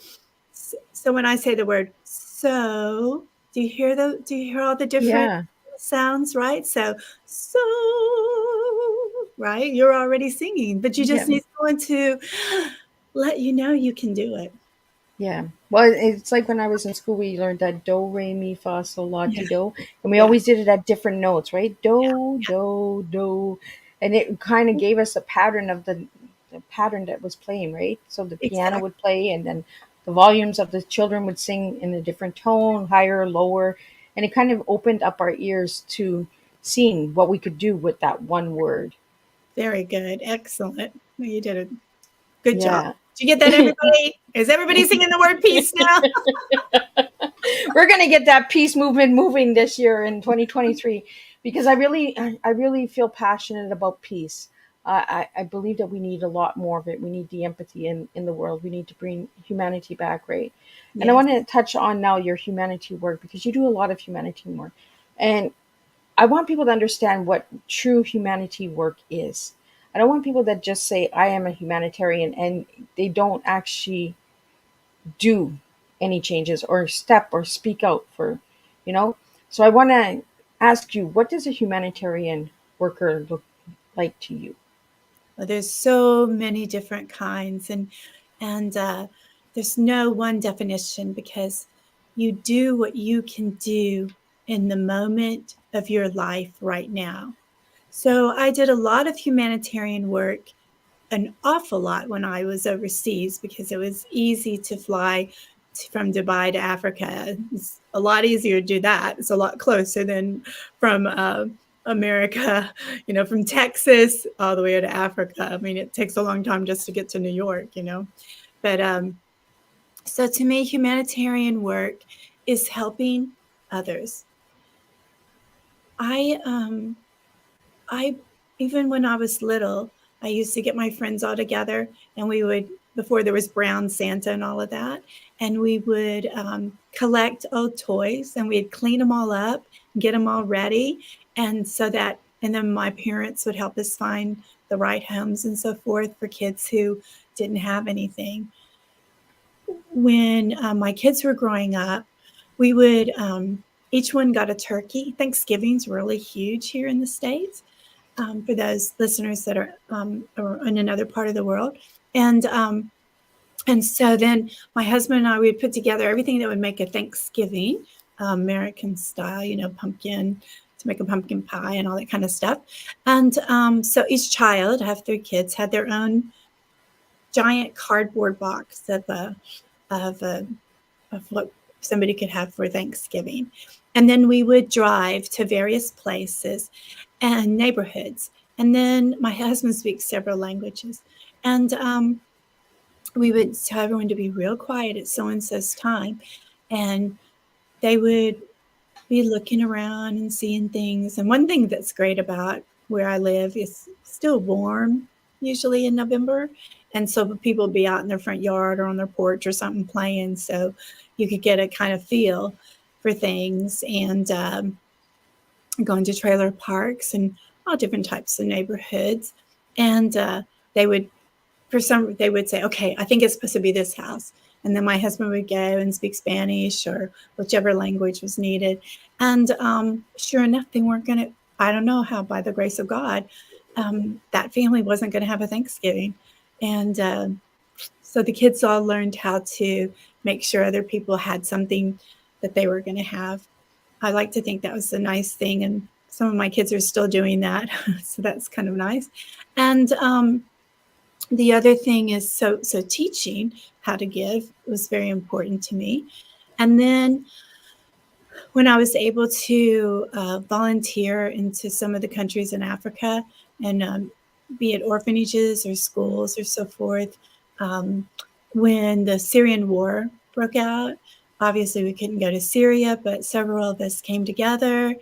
when I say the word so, do you hear all the different Yeah. sounds, right? So right, you're already singing, but you Yeah. just need someone to let you know you can do it. Yeah. Well, it's like when I was in school, we learned that do, re, mi, fa, sol, la, Yeah, ti, do. And we yeah, always did it at different notes, right? Do, do, do. And it kind of gave us a pattern of the pattern that was playing, right? So the piano exactly. would play, and then the volumes of the children would sing in a different tone, higher, lower. And it kind of opened up our ears to seeing what we could do with that one word. Very good. Excellent. Well, you did a good job. Yeah. Did you get that, everybody? Is everybody singing the word peace now? We're gonna get that peace movement moving this year in 2023, because I really feel passionate about peace. I believe that we need a lot more of it. We need the empathy in the world. We need to bring humanity back, right? And I Yes. want to touch on now your humanity work, because you do a lot of humanity work, and I want people to understand what true humanity work is. I don't want people that just say I am a humanitarian and they don't actually do any changes or step or speak out for, you know. So I want to ask you, what does a humanitarian worker look like to you? Well, there's so many different kinds, and there's no one definition, because you do what you can do in the moment of your life right now. So I did a lot of humanitarian work, an awful lot, when I was overseas, because it was easy to fly from Dubai to Africa. It's a lot easier to do that. It's a lot closer than from America, from Texas all the way to Africa. I mean, it takes a long time just to get to New York. But so to me, humanitarian work is helping others. I even when I was little, I used to get my friends all together, and we would, before there was brown Santa and all of that, and we would collect old toys, and we'd clean them all up, get them all ready, and then my parents would help us find the right homes and so forth for kids who didn't have anything. When my kids were growing up, we would each one got a turkey. Thanksgiving's really huge here in the States, for those listeners that are in another part of the world. And so then my husband and I would put together everything that would make a Thanksgiving, American style, pumpkin, to make a pumpkin pie and all that kind of stuff. And so each child, I have 3 kids, had their own giant cardboard box of what somebody could have for Thanksgiving. And then we would drive to various places and neighborhoods. And then my husband speaks several languages. And we would tell everyone to be real quiet at so and so's time. And they would be looking around and seeing things. And one thing that's great about where I live is still warm, usually in November. And so people would be out in their front yard or on their porch or something playing. So you could get a kind of feel for things. And going to trailer parks and all different types of neighborhoods. And they would they would say, okay, I think it's supposed to be this house. And then my husband would go and speak Spanish or whichever language was needed. And sure enough, they weren't going to, I don't know how, by the grace of God, that family wasn't going to have a Thanksgiving. And so the kids all learned how to make sure other people had something that they were going to have. I like to think that was a nice thing, and some of my kids are still doing that, so that's kind of nice. And the other thing is so teaching how to give was very important to me. And then when I was able to volunteer into some of the countries in Africa and be at orphanages or schools or so forth, um, when the Syrian war broke out, obviously we couldn't go to Syria, but several of us came together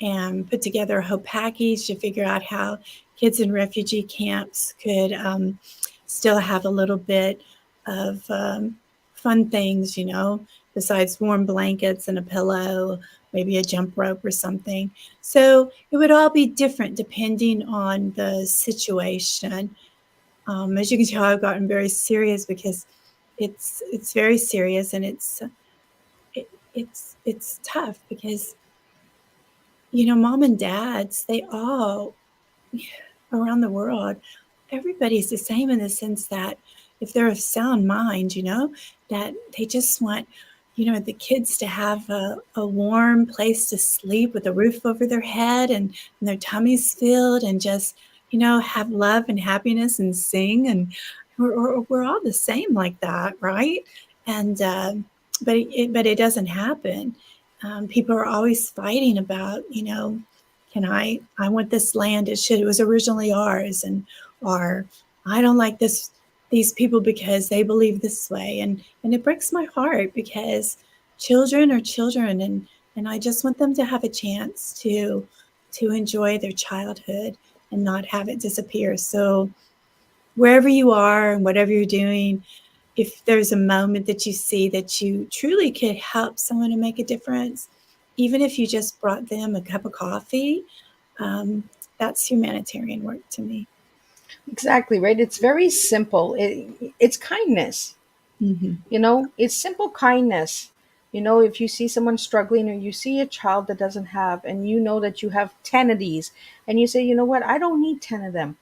and put together a whole package to figure out how kids in refugee camps could still have a little bit of fun things, besides warm blankets and a pillow, maybe a jump rope or something. So it would all be different depending on the situation. As you can tell, I've gotten very serious because it's very serious, and it's tough because mom and dads, they all around the world, everybody's the same in the sense that if they're of sound mind, that they just want, the kids to have a warm place to sleep with a roof over their head and their tummies filled and just, have love and happiness and sing. And we're all the same like that, right? And but it doesn't happen. People are always fighting about, can I want this land, it was originally ours, or I don't like these people because they believe this way, and it breaks my heart because children are children, and I just want them to have a chance to enjoy their childhood and not have it disappear. So wherever you are and whatever you're doing, if there's a moment that you see that you truly could help someone to make a difference, even if you just brought them a cup of coffee, um, that's humanitarian work to me. Exactly, right? It's very simple. It's kindness. Mm-hmm. It's simple kindness. If you see someone struggling or you see a child that doesn't have, and you know that you have 10 of these, and you say, you know what, I don't need 10 of them.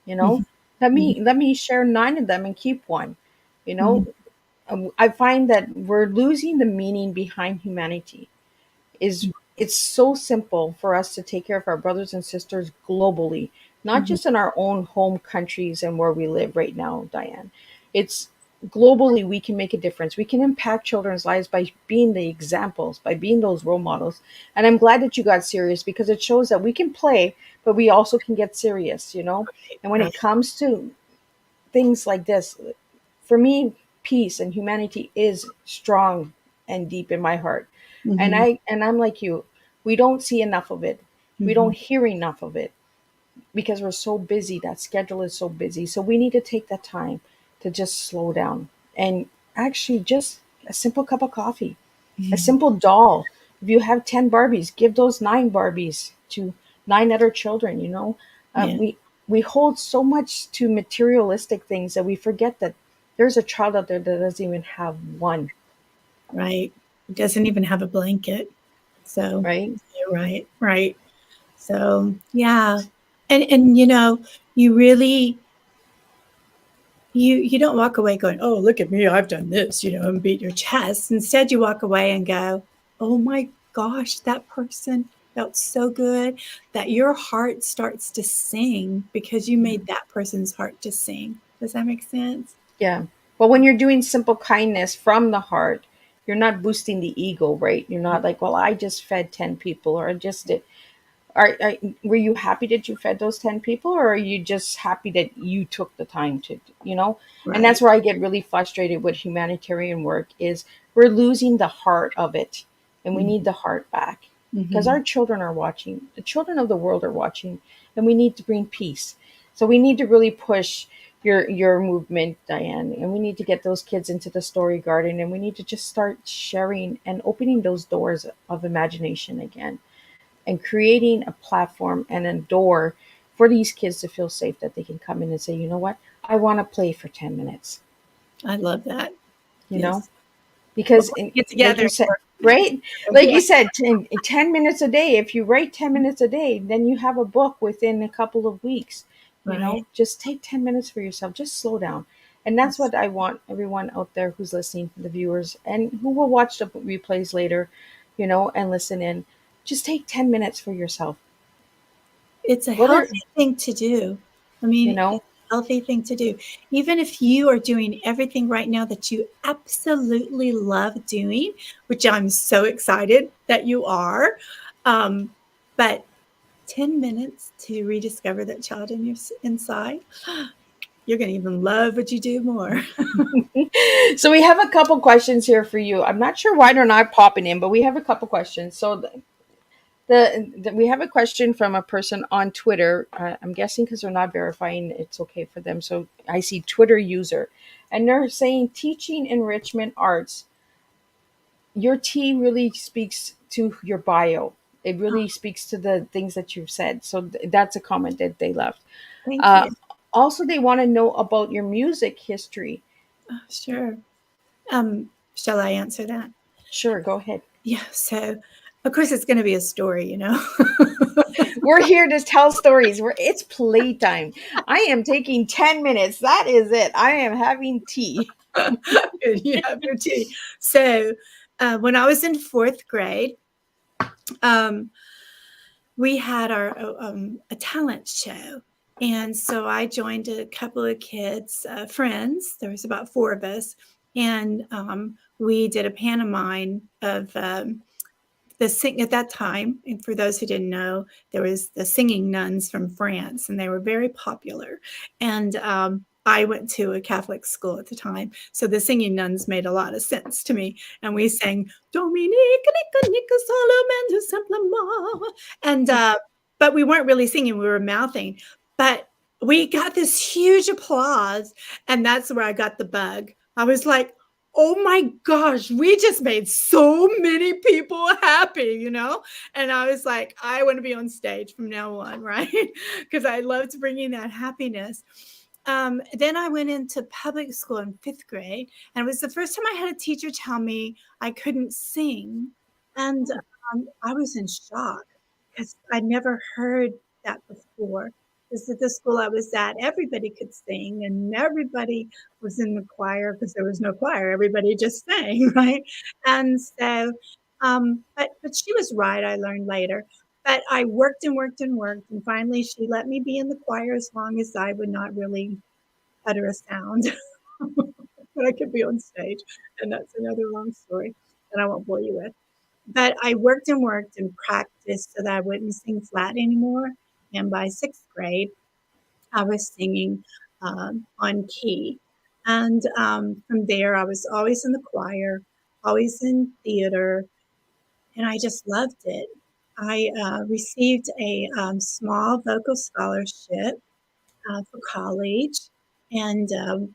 You know, Mm-hmm. let me share 9 of them and keep one. You Mm-hmm. know, I find that we're losing the meaning behind humanity. Is It's so simple for us to take care of our brothers and sisters globally, not Mm-hmm. just in our own home countries and where we live right now, Diane. It's globally we can make a difference. We can impact children's lives by being the examples, by being those role models. And I'm glad that you got serious because it shows that we can play, but we also can get serious. And when Right. it comes to things like this, for me, peace and humanity is strong and deep in my heart. And Mm-hmm. I'm like you. We don't see enough of it. We Mm-hmm. don't hear enough of it because we're so busy. That schedule is so busy. So we need to take that time to just slow down and actually just a simple cup of coffee, a Mm-hmm. simple doll. If you have 10 Barbies, give those 9 Barbies to 9 other children. Uh, Yeah. we we hold so much to materialistic things that we forget that there's a child out there that doesn't even have one, Right. It doesn't even have a blanket. So right? you're right. Right. So yeah. And you really you don't walk away going, "Oh, look at me, I've done this," and beat your chest. Instead, you walk away and go, "Oh my gosh, that person felt so good," that your heart starts to sing because you made that person's heart to sing. Does that make sense? Yeah. But when you're doing simple kindness from the heart, you're not boosting the ego, right? You're not like, well, I just fed 10 people or I just did. Were you happy that you fed those 10 people, or are you just happy that you took the time to? And that's Right. where I get really frustrated with humanitarian work is we're losing the heart of it, and we need the heart back because Mm-hmm. our children are watching. The children of the world are watching, and we need to bring peace. So we need to really push your movement, Diane, and we need to get those kids into the story garden, and we need to just start sharing and opening those doors of imagination again and creating a platform and a door for these kids to feel safe that they can come in and say, you know what, I want to play for 10 minutes, I love that. you know, Yes. We're because going to get like together you and said, work. right? Like Yeah, you said, 10 minutes a day. If you write 10 minutes a day, then you have a book within a couple of weeks. right. Just take 10 minutes for yourself. Just slow down. And that's what I want everyone out there who's listening, the viewers, and who will watch the replays later, and listen in. Just take 10 minutes for yourself. It's a What are, healthy thing to do. I you mean, know, it's a healthy thing to do. Even if you are doing everything right now that you absolutely love doing, which I'm so excited that you are, but 10 minutes to rediscover that child in your inside, you're going to even love what you do more. so we have a couple questions here for you. I'm not sure why they're not popping in, but we have a couple questions. So we have a question from a person on Twitter. I'm guessing because they're not verifying, it's okay for them. So I see Twitter user, and they're saying teaching enrichment arts. Your T really speaks to your bio. It really speaks to the things that you've said. So that's a comment that they left. Thank Uh, you. Also, they want to know about your music history. Oh, sure. Shall I answer that? Sure, go ahead. Yeah. So, of course, it's going to be a story. We're here to tell stories. It's playtime. I am taking 10 minutes. That is it. I am having tea. You have your tea. So, when I was in fourth grade, um, we had our a talent show, and so I joined a couple of kids, friends. There was about four of us, and we did a pantomime of the sing at that time. And for those who didn't know, there was the singing nuns from France, and they were very popular. And I went to a Catholic school at the time, so the singing nuns made a lot of sense to me. And we sang Dominique Nica Nica Solomon Simplement, and but we weren't really singing; we were mouthing. But we got this huge applause, and that's where I got the bug. I was like, oh my gosh, we just made so many people happy. And I was like, I want to be on stage from now on, right? Because I loved bringing that happiness. Then I went into public school in fifth grade, and it was the first time I had a teacher tell me I couldn't sing. And I was in shock because I'd never heard that before. Because at the school I was at, everybody could sing, and everybody was in the choir because there was no choir. Everybody just sang, right? And so, but she was right. I learned later. But I worked and worked and worked, and finally she let me be in the choir as long as I would not really utter a sound. But I could be on stage, and that's another long story that I won't bore you with. But I worked and worked and practiced so that I wouldn't sing flat anymore. And by sixth grade, I was singing on key. And from there, I was always in the choir, always in theater, and I just loved it. I received a small vocal scholarship for college and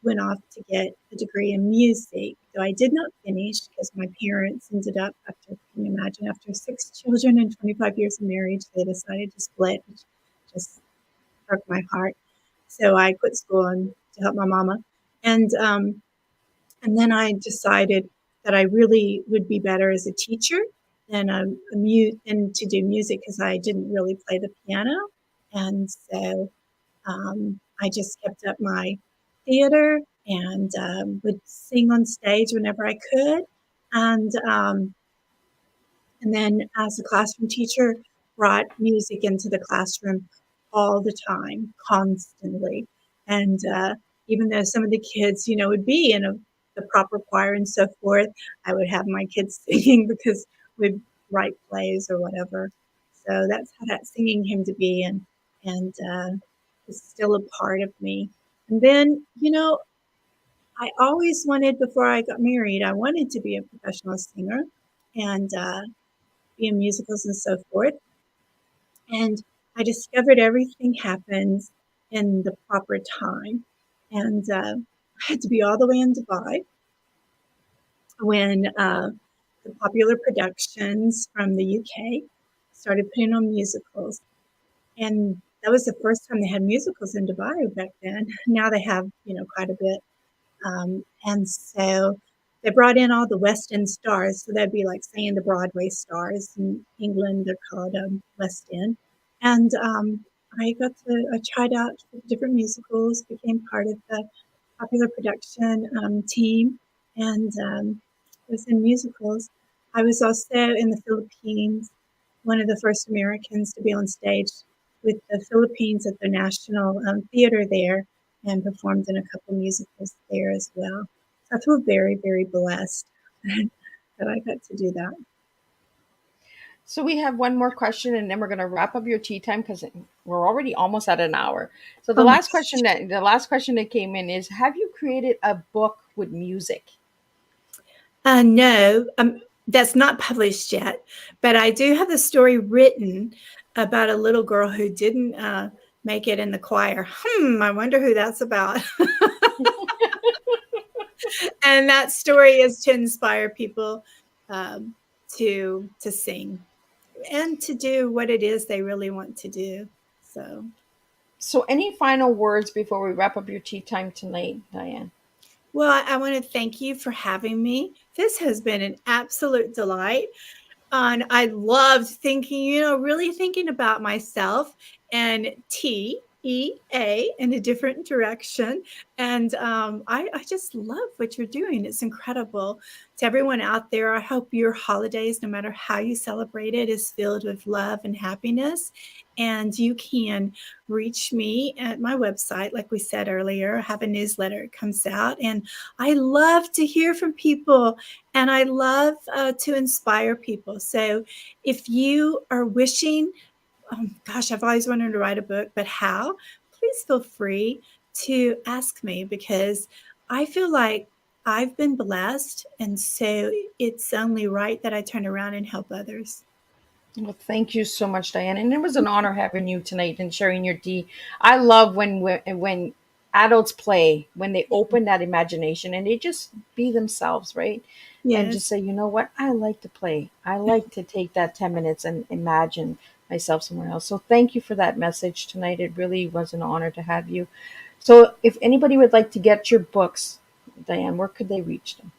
went off to get a degree in music. Though I did not finish because my parents ended up, after, can you imagine, after 6 children and 25 years of marriage, they decided to split, which just broke my heart. So I quit school to help my mama. And and then I decided that I really would be better as a teacher than a mute and to do music because I didn't really play the piano. And so I just kept up my theater and would sing on stage whenever I could. And and then as a classroom teacher, brought music into the classroom all the time, constantly. And even though some of the kids, would be in the proper choir and so forth, I would have my kids singing because we'd write plays or whatever. So that's how that singing came to be, and it's still a part of me. And then, I always wanted, before I got married, I wanted to be a professional singer and be in musicals and so forth. And I discovered everything happens in the proper time. And I had to be all the way in Dubai when the popular productions from the UK started putting on musicals. And that was the first time they had musicals in Dubai back then. Now they have, quite a bit. And so they brought in all the West End stars. So that'd be like saying the Broadway stars in England. They're called West End. And I tried out for different musicals, became part of the popular production team, and was in musicals. I was also in the Philippines, one of the first Americans to be on stage with the Philippines at the National Theater there, and performed in a couple musicals there as well. So I feel very, very blessed that I got to do that. So we have one more question, and then we're going to wrap up your tea time because we're already almost at an hour. So Oh my the last question that came in is: have you created a book with music? No, that's not published yet, but I do have a story written about a little girl who didn't make it in the choir. I wonder who that's about. And that story is to inspire people um, to sing and to do what it is they really want to do. So, So, any final words before we wrap up your tea time tonight, Diann? well, I want to thank you for having me. This has been an absolute delight. And I loved thinking, really thinking about myself and TEA in a different direction. And I just love what you're doing. It's incredible. To everyone out there, I hope your holidays, no matter how you celebrate it, is filled with love and happiness. And you can reach me at my website, like we said earlier. I have a newsletter, it comes out. And I love to hear from people, and I love to inspire people. So if you are wishing, gosh, I've always wanted to write a book, but how? Please feel free to ask me, because I feel like I've been blessed. And so it's only right that I turn around and help others. Well, thank you so much, Diane. And it was an honor having you tonight and sharing your tea. I love when adults play, when they open that imagination and they just be themselves, right? And just Yes. say, you know what, I like to play. I like to take that 10 minutes and imagine myself somewhere else. So thank you for that message tonight. It really was an honor to have you. So if anybody would like to get your books, Diane, where could they reach them?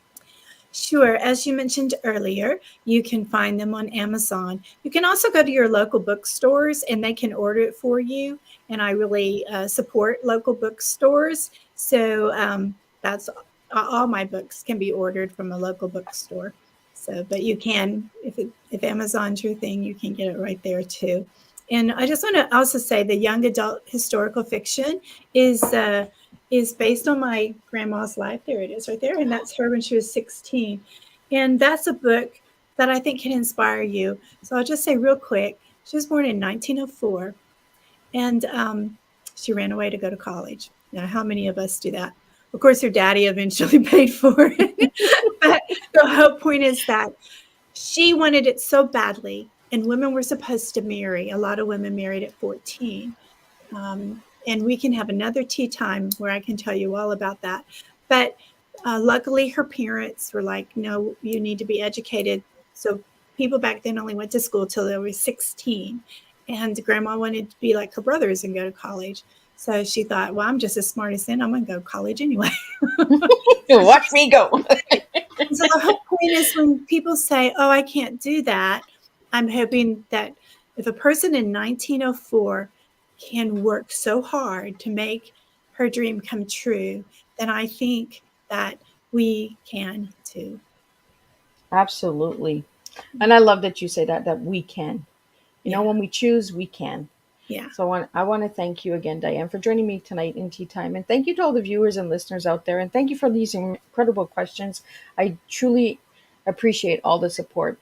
Sure. As you mentioned earlier, you can find them on Amazon. You can also go to your local bookstores and they can order it for you. And I really support local bookstores. So that's all my books can be ordered from a local bookstore. So, but you can, if Amazon's your thing, you can get it right there too. And I just want to also say the young adult historical fiction is is based on my grandma's life. There it is right there. And that's her when she was 16. And that's a book that I think can inspire you. So I'll just say real quick, she was born in 1904, and she ran away to go to college. Now, how many of us do that? Of course, her daddy eventually paid for it. But the whole point is that she wanted it so badly, and women were supposed to marry. A lot of women married at 14. And we can have another tea time where I can tell you all about that. But luckily, her parents were like, no, you need to be educated. So people back then only went to school till they were 16. And grandma wanted to be like her brothers and go to college. So she thought, well, I'm just as smart as them. I'm going to go to college anyway. Watch me go. So the whole point is when people say, oh, I can't do that, I'm hoping that if a person in 1904 can work so hard to make her dream come true, then I think that we can too. Absolutely. And I love that you say that we can. You know, Yeah. when we choose, we can. Yeah. So I want to thank you again, Diane, for joining me tonight in Tea Time. And thank you to all the viewers and listeners out there. And thank you for these incredible questions. I truly appreciate all the support.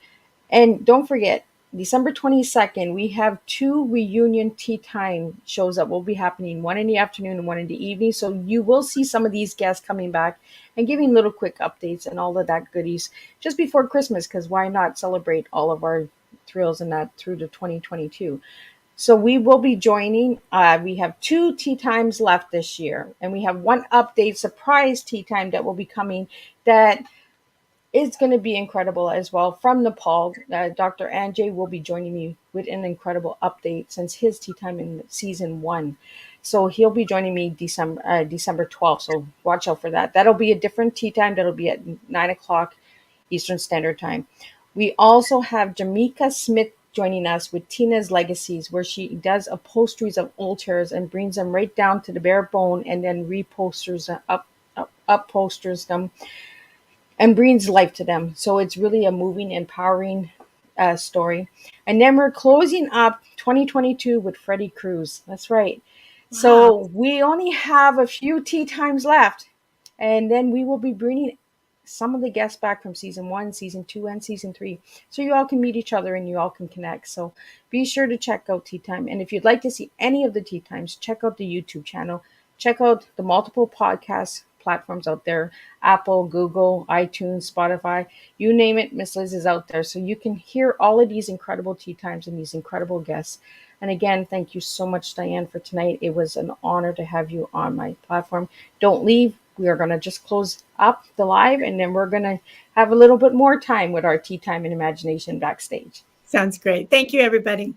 And don't forget, December 22nd, we have two reunion tea time shows that will be happening, one in the afternoon and one in the evening. So you will see some of these guests coming back and giving little quick updates and all of that goodies just before Christmas, because why not celebrate all of our thrills and that through to 2022. So we will be joining. We have two tea times left this year, and we have one update surprise tea time that will be coming. That It's going to be incredible as well. From Nepal, Dr. Anjay will be joining me with an incredible update since his tea time in season one. So he'll be joining me December 12th. So watch out for that. That'll be a different tea time. That'll be at 9 o'clock Eastern Standard Time. We also have Jamaica Smith joining us with Tina's Legacies, where she does upholsteries of altars and brings them right down to the bare bone and then reposters upholsters them and breathes life to them. So it's really a moving, empowering story. And then we're closing up 2022 with Freddie Cruz. That's right. Wow. So we only have a few tea times left, and then we will be bringing some of the guests back from season one, season two, and season three. So you all can meet each other and you all can connect. So be sure to check out Tea Time. And if you'd like to see any of the Tea Times, check out the YouTube channel. Check out the multiple podcast platforms out there: Apple, Google, iTunes, Spotify, you name it. Miss Liz is out there. So you can hear all of these incredible tea times and these incredible guests. And again, thank you so much, Diann, for tonight. It was an honor to have you on my platform. Don't leave. We are going to just close up the live, and then we're going to have a little bit more time with our tea time and imagination backstage. Sounds great. Thank you, everybody.